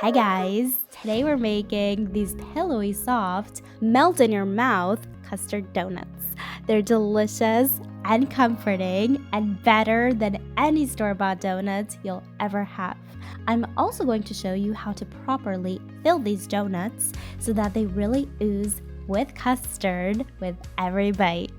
Hey guys, today we're making these pillowy soft, melt in your mouth custard donuts. They're delicious and comforting and better than any store-bought donuts you'll ever have. I'm also going to show you how to properly fill these donuts so that they really ooze with custard with every bite.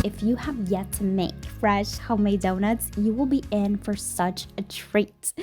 If you have yet to make fresh homemade donuts, you will be in for such a treat.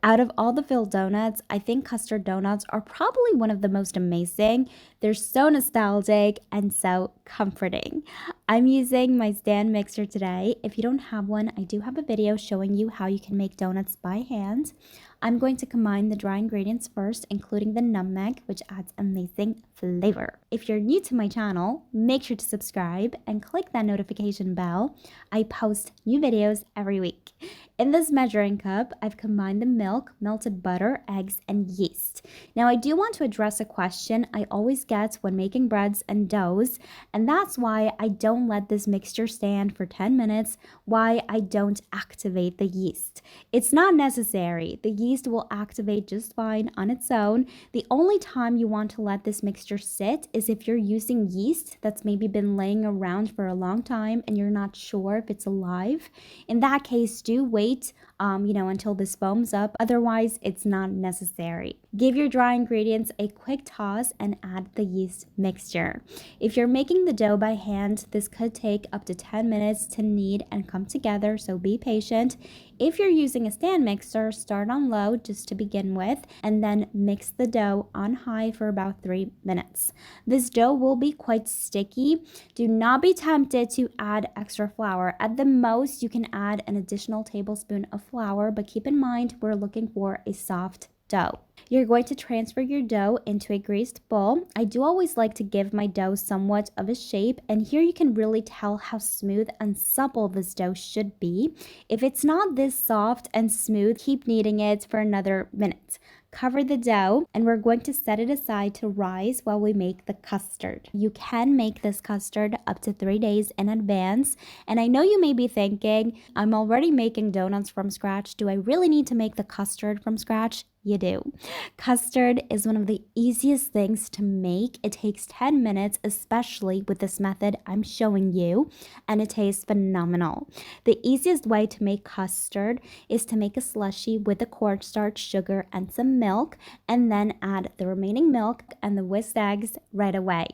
Out of all the filled donuts, I think custard donuts are probably one of the most amazing. They're so nostalgic and so comforting. I'm using my stand mixer today. If you don't have one, I do have a video showing you how you can make donuts by hand. I'm going to combine the dry ingredients first, including the nutmeg, which adds amazing flavor. If you're new to my channel, make sure to subscribe and click that notification bell. I post new videos every week. In this measuring cup, I've combined the milk, melted butter, eggs, and yeast. Now, I do want to address a question I always get when making breads and doughs, and that's why I don't let this mixture stand for 10 minutes, why I don't activate the yeast. It's not necessary. The yeast will activate just fine on its own. The only time you want to let this mixture sit is if you're using yeast that's maybe been laying around for a long time and you're not sure if it's alive. In that case, do wait until this foams up. Otherwise, it's not necessary. Give your dry ingredients a quick toss and add the yeast mixture. If you're making the dough by hand, this could take up to 10 minutes to knead and come together, so be patient. If you're using a stand mixer, start on low just to begin with, and then mix the dough on high for about 3 minutes. This dough will be quite sticky. Do not be tempted to add extra flour. At the most, you can add an additional tablespoon of flour, but keep in mind we're looking for a soft dough. You're going to transfer your dough into a greased bowl. I do always like to give my dough somewhat of a shape, and here you can really tell how smooth and supple this dough should be. If it's not this soft and smooth, keep kneading it for another minute. Cover the dough, and we're going to set it aside to rise while we make the custard. You can make this custard up to 3 days in advance, and I know you may be thinking, I'm already making donuts from scratch. Do I really need to make the custard from scratch? You do. Custard is one of the easiest things to make. It takes 10 minutes, especially with this method I'm showing you, and it tastes phenomenal. The easiest way to make custard is to make a slushie with the cornstarch, sugar, and some milk, and then add the remaining milk and the whisked eggs right away.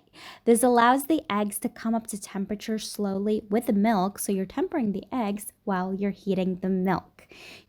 This allows the eggs to come up to temperature slowly with the milk, so you're tempering the eggs while you're heating the milk.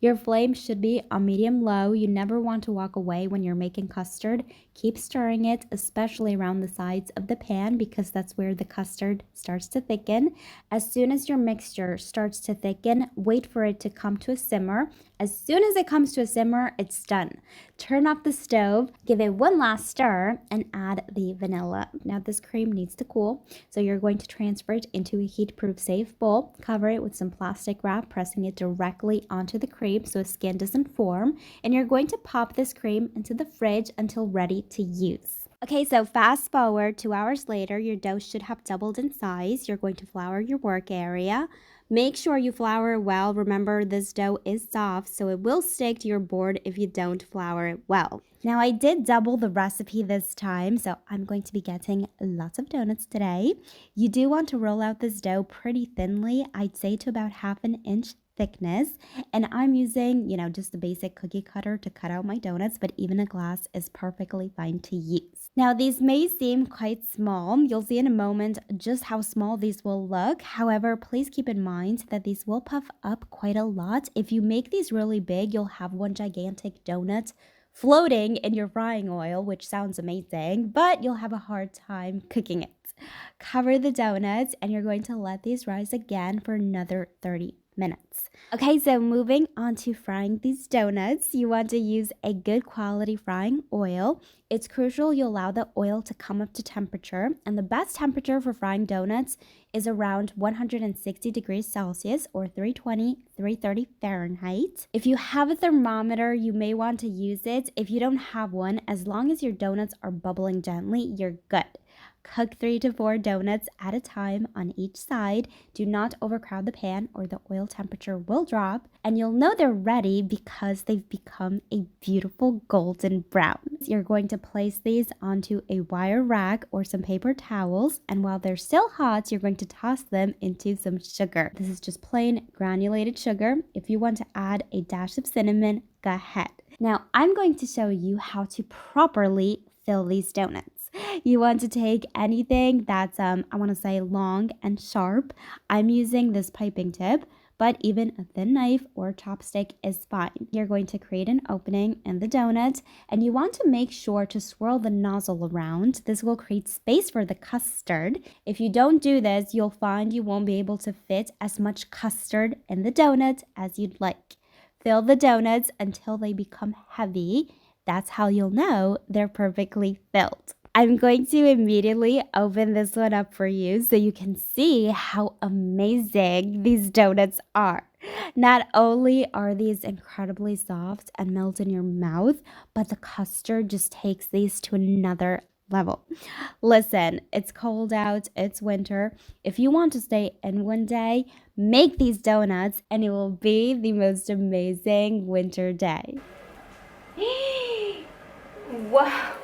Your flame should be on medium-low. You never want to walk away when you're making custard. Keep stirring it, especially around the sides of the pan, because that's where the custard starts to thicken. As soon as your mixture starts to thicken, wait for it to come to a simmer. As soon as it comes to a simmer, it's done. Turn off the stove, give it one last stir, and add the vanilla. Now this cream needs to cool, so you're going to transfer it into a heat-proof safe bowl. Cover it with some plastic wrap, pressing it directly onto the cream so skin doesn't form, and you're going to pop this cream into the fridge until ready to use. Okay, so fast forward 2 hours later, your dough should have doubled in size. You're going to flour your work area. Make sure you flour well. Remember, this dough is soft, so it will stick to your board if you don't flour it well. Now, I did double the recipe this time, so I'm going to be getting lots of donuts today. You do want to roll out this dough pretty thinly, I'd say to about 1/2 inch thickness, and I'm using just the basic cookie cutter to cut out my donuts, but even a glass is perfectly fine to use. Now these may seem quite small. You'll see in a moment just how small these will look. However, please keep in mind that these will puff up quite a lot. If you make these really big, you'll have one gigantic donut floating in your frying oil, which sounds amazing, but you'll have a hard time cooking it. Cover the donuts, and you're going to let these rise again for another 30 minutes. Okay, so moving on to frying these donuts, you want to use a good quality frying oil. It's crucial you allow the oil to come up to temperature, and the best temperature for frying donuts is around 160 degrees Celsius or 330 Fahrenheit. If you have a thermometer, you may want to use it. If you don't have one, as long as your donuts are bubbling gently, you're good. Cook 3 to 4 donuts at a time on each side. Do not overcrowd the pan or the oil temperature will drop. And you'll know they're ready because they've become a beautiful golden brown. You're going to place these onto a wire rack or some paper towels. And while they're still hot, you're going to toss them into some sugar. This is just plain granulated sugar. If you want to add a dash of cinnamon, go ahead. Now, I'm going to show you how to properly fill these donuts. You want to take anything that's, I want to say long and sharp. I'm using this piping tip, but even a thin knife or chopstick is fine. You're going to create an opening in the donut, and you want to make sure to swirl the nozzle around. This will create space for the custard. If you don't do this, you'll find you won't be able to fit as much custard in the donut as you'd like. Fill the donuts until they become heavy. That's how you'll know they're perfectly filled. I'm going to immediately open this one up for you so you can see how amazing these donuts are. Not only are these incredibly soft and melt in your mouth, but the custard just takes these to another level. Listen, it's cold out, it's winter. If you want to stay in one day, make these donuts and it will be the most amazing winter day. Wow.